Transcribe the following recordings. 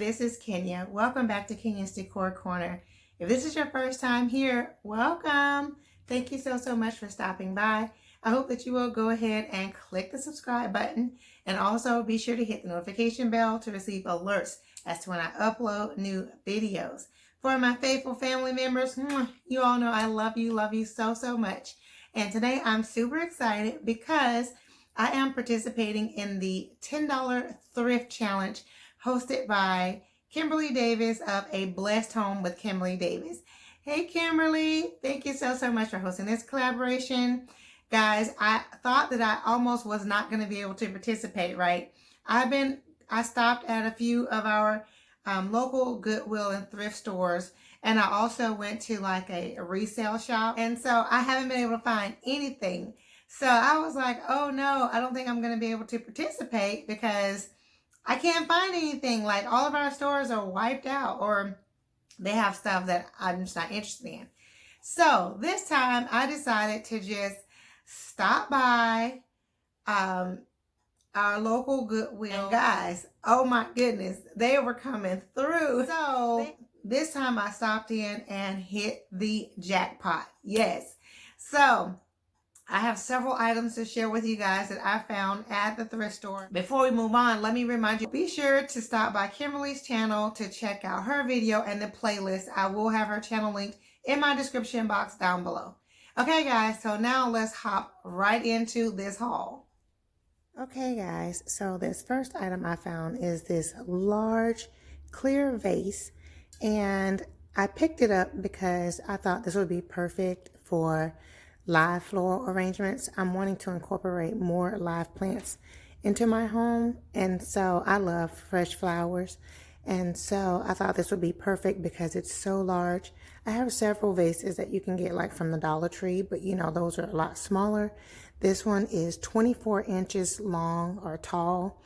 this is Kenya. Welcome back to Kenya's Decor Corner. If this is your first time here, welcome. Thank you so much for stopping by. I hope that you will go ahead and click the subscribe button and also be sure to hit the notification bell to receive alerts as to when I upload new videos. For my faithful family members, you all know I love you so much. And today I'm super excited because I am participating in the $10 Thrift Challenge hosted by Kimberly Davis of A Blessed Home with Kimberly Davis. Hey Kimberly, thank you so much for hosting this collaboration. Guys, I thought that I almost was not going to be able to participate, right? I stopped at a few of our local Goodwill and thrift stores, and I also went to like a resale shop, and so I haven't been able to find anything. So I was like, oh no, I don't think I'm going to be able to participate because I can't find anything. Like all of our stores are wiped out or they have stuff that I'm just not interested in. So this time I decided to just stop by our local Goodwill. And guys, oh my goodness, they were coming through. So this time I stopped in and hit the jackpot. Yes. So I have several items to share with you guys that I found at the thrift store. Before we move on, let me remind you, be sure to stop by Kimberly's channel to check out her video and the playlist. I will have her channel linked in my description box down below. Okay guys, so now let's hop right into this haul. Okay guys, so this first item I found is this large clear vase, and I picked it up because I thought this would be perfect for live floral arrangements. I'm wanting to incorporate more live plants into my home, and so I love fresh flowers, and so I thought this would be perfect because it's so large. I have several vases that you can get like from the Dollar Tree, but you know, those are a lot smaller. This one is 24 inches long or tall,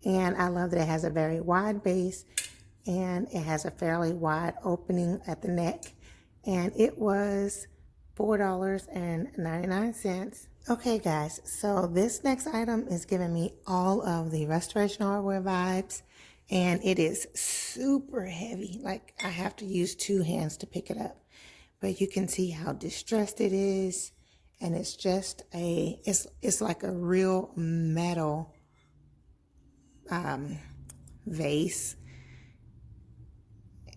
and I love that it has a very wide base and it has a fairly wide opening at the neck, and it was $4.99. Okay guys, so this next item is giving me all of the restoration hardware vibes, and it is super heavy. Like I have to use two hands to pick it up, but you can see how distressed it is, and it's just it's like a real metal vase,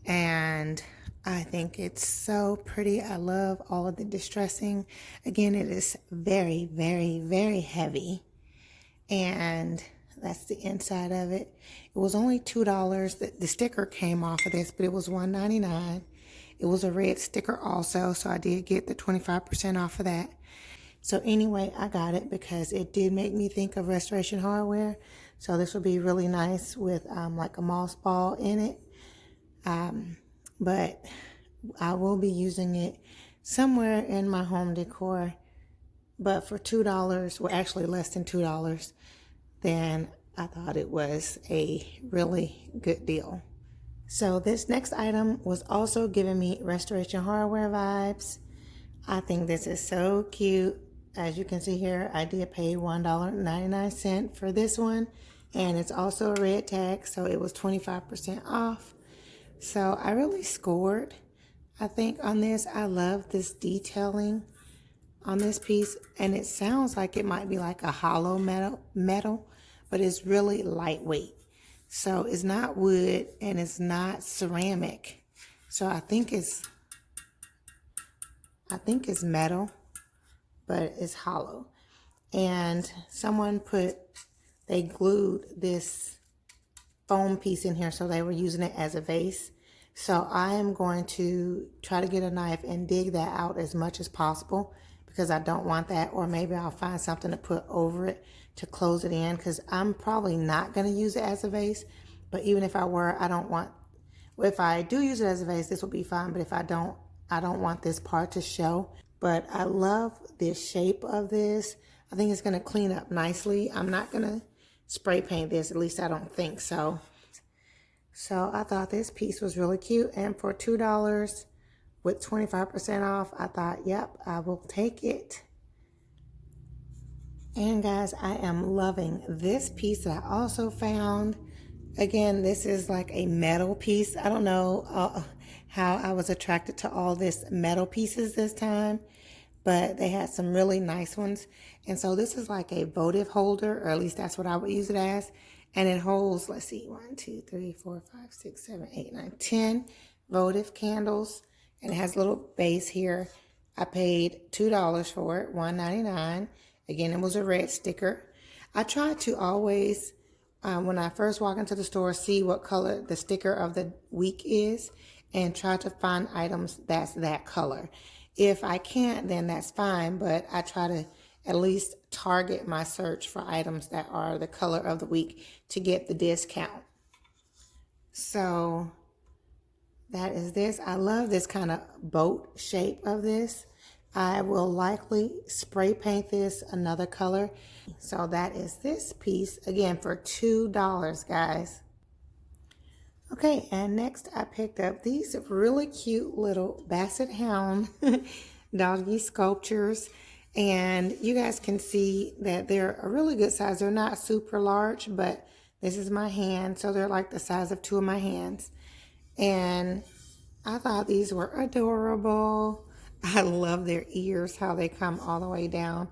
and I think it's so pretty. I love all of the distressing. Again, it is very heavy, and that's the inside of it. It was only $2. The sticker came off of this, but it was $1.99. It was a red sticker also, so I did get the 25% off of that. So anyway, I got it because it did make me think of restoration hardware. So this would be really nice with like a moss ball in it. But I will be using it somewhere in my home decor. But for $2, well actually less than $2, then I thought it was a really good deal. So this next item was also giving me restoration hardware vibes. I think this is so cute. As you can see here, I did pay $1.99 for this one, and it's also a red tag, so it was 25% off. So I really scored, I think, on this. I love this detailing on this piece, and it sounds like it might be like a hollow metal, but it's really lightweight. So it's not wood and it's not ceramic. So I think it's metal, but it's hollow. And they glued this foam piece in here, so they were using it as a vase. So I am going to try to get a knife and dig that out as much as possible because I don't want that, or maybe I'll find something to put over it to close it in, because I'm probably not going to use it as a vase. But even if I were, if I do use it as a vase, this will be fine. But if I don't want this part to show. But I love the shape of this. I think it's going to clean up nicely. I'm not going to spray paint this, at least I don't think so. So I thought this piece was really cute, and for $2 with 25% off, I thought, yep, I will take it. And guys, I am loving this piece that I also found. Again, this is like a metal piece. I don't know how I was attracted to all this metal pieces this time, but they had some really nice ones. And so this is like a votive holder, or at least that's what I would use it as. And it holds, let's see, 1, 2, 3, 4, 5, 6, 7, 8, 9, 10 votive candles. And it has a little base here. I paid $2 for it, $1.99. Again, it was a red sticker. I try to always, when I first walk into the store, see what color the sticker of the week is and try to find items that's that color. If I can't, then that's fine, but I try to at least target my search for items that are the color of the week to get the discount. So that is this. I love this kind of boat shape of this. I will likely spray paint this another color. So that is this piece, again, for $2, guys. Okay, and next I picked up these really cute little Basset hound doggy sculptures. And you guys can see that they're a really good size. They're not super large, but this is my hand, so they're like the size of 2 of my hands. And I thought these were adorable. I love their ears, how they come all the way down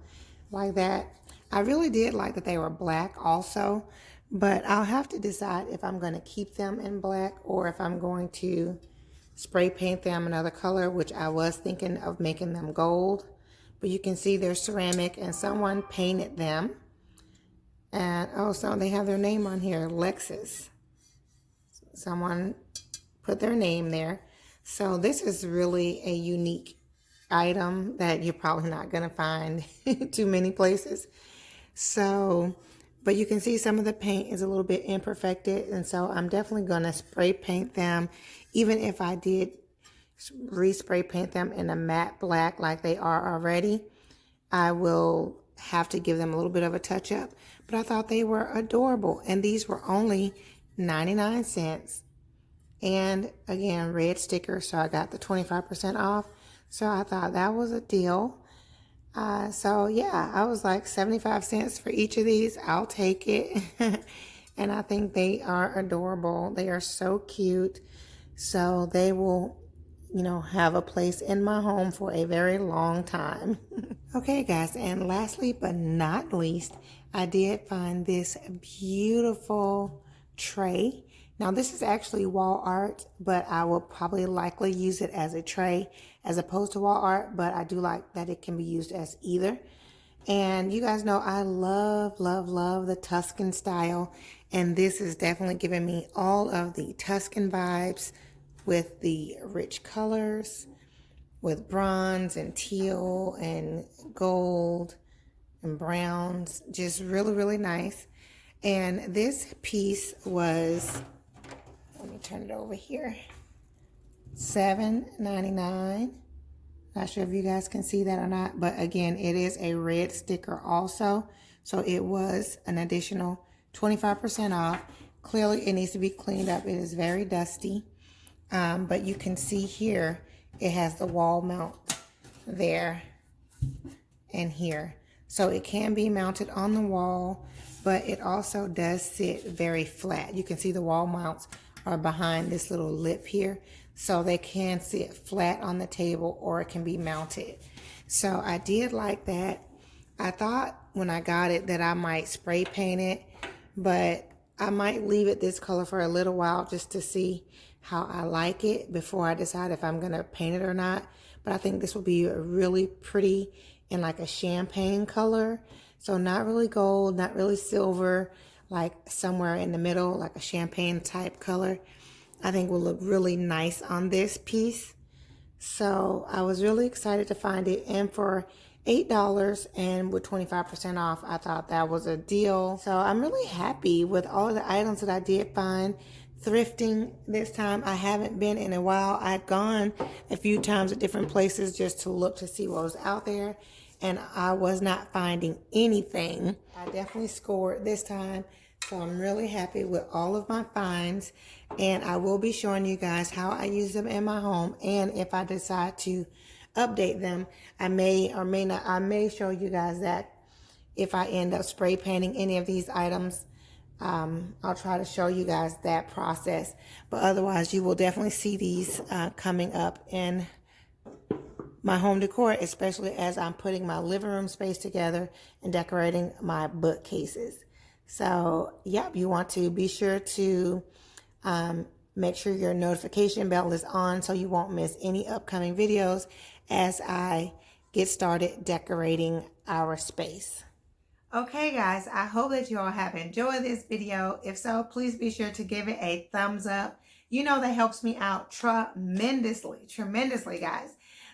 like that. I really did like that they were black also, but I'll have to decide if I'm going to keep them in black or if I'm going to spray paint them another color, which I was thinking of making them gold. But you can see they're ceramic and someone painted them. And oh, so they have their name on here, Lexus. Someone put their name there. So this is really a unique item that you're probably not going to find too many places. So, but you can see some of the paint is a little bit imperfected, and so I'm definitely going to spray paint them. Even if I did respray paint them in a matte black like they are already, I will have to give them a little bit of a touch up. But I thought they were adorable, and these were only 99 cents. And again, red sticker, so I got the 25% off. So I thought that was a deal. So yeah, I was like 75 cents for each of these. I'll take it. And I think they are adorable. They are so cute. So they will, you know, have a place in my home for a very long time. Okay, guys, and lastly but not least, I did find this beautiful tray. Now, this is actually wall art, but I will probably likely use it as a tray as opposed to wall art, but I do like that it can be used as either. And you guys know I love, love, love the Tuscan style, and this is definitely giving me all of the Tuscan vibes with the rich colors, with bronze and teal and gold and browns. Just really, really nice. And this piece was, let me turn it over here, $7.99. Not sure if you guys can see that or not, but again, it is a red sticker also. So it was an additional 25% off. Clearly, it needs to be cleaned up. It is very dusty. But you can see here, it has the wall mount there and here. So it can be mounted on the wall, but it also does sit very flat. You can see the wall mounts are behind this little lip here. So they can sit flat on the table or it can be mounted. So I did like that. I thought when I got it that I might spray paint it, but I might leave it this color for a little while just to see how I like it before I decide if I'm going to paint it or not. But I think this will be a really pretty in like a champagne color. So not really gold, not really silver, like somewhere in the middle, like a champagne type color. I think will look really nice on this piece. So I was really excited to find it. And for $8 and with 25% off, I thought that was a deal. So I'm really happy with all of the items that I did find. Thrifting this time, I haven't been in a while. I'd gone a few times at different places just to look to see what was out there, and I was not finding anything. I definitely scored this time, so I'm really happy with all of my finds, and I will be showing you guys how I use them in my home, and if I decide to update them, I may or may not. I may show you guys that if I end up spray painting any of these items I'll try to show you guys that process. But otherwise, you will definitely see these coming up in my home decor, especially as I'm putting my living room space together and decorating my bookcases. So, yep, you want to be sure to make sure your notification bell is on so you won't miss any upcoming videos as I get started decorating our space. Okay, guys, I hope that you all have enjoyed this video. If so, please be sure to give it a thumbs up. You know that helps me out tremendously, guys.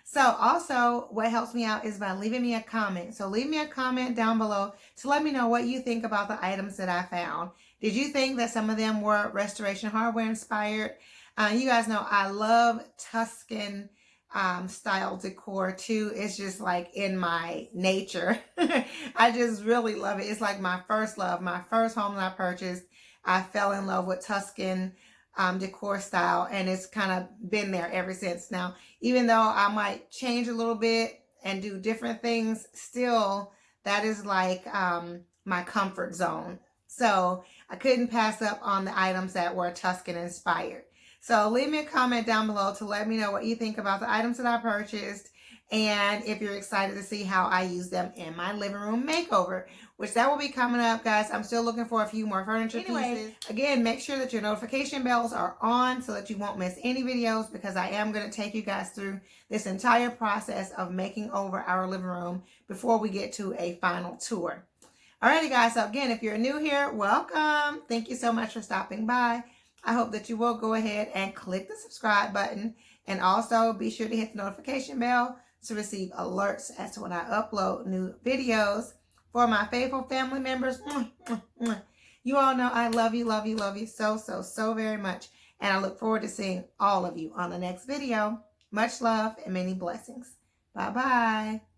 So also, what helps me out is by leaving me a comment. So leave me a comment down below to let me know what you think about the items that I found. Did you think that some of them were restoration hardware inspired? You guys know I love Tuscan style decor too. It's just like in my nature. I just really love it. It's like my first love. My first home that I purchased, I fell in love with Tuscan decor style, and it's kind of been there ever since. Now, even though I might change a little bit and do different things, still that is like my comfort zone. So I couldn't pass up on the items that were Tuscan inspired. So leave me a comment down below to let me know what you think about the items that I purchased, and if you're excited to see how I use them in my living room makeover, which that will be coming up, guys. I'm still looking for a few more furniture pieces. Again, make sure that your notification bells are on so that you won't miss any videos, because I am going to take you guys through this entire process of making over our living room before we get to a final tour. Alrighty, guys. So again, if you're new here, welcome. Thank you so much for stopping by. I hope that you will go ahead and click the subscribe button, and also be sure to hit the notification bell to receive alerts as to when I upload new videos. For my faithful family members, you all know I love you so very much. And I look forward to seeing all of you on the next video. Much love and many blessings. Bye-bye.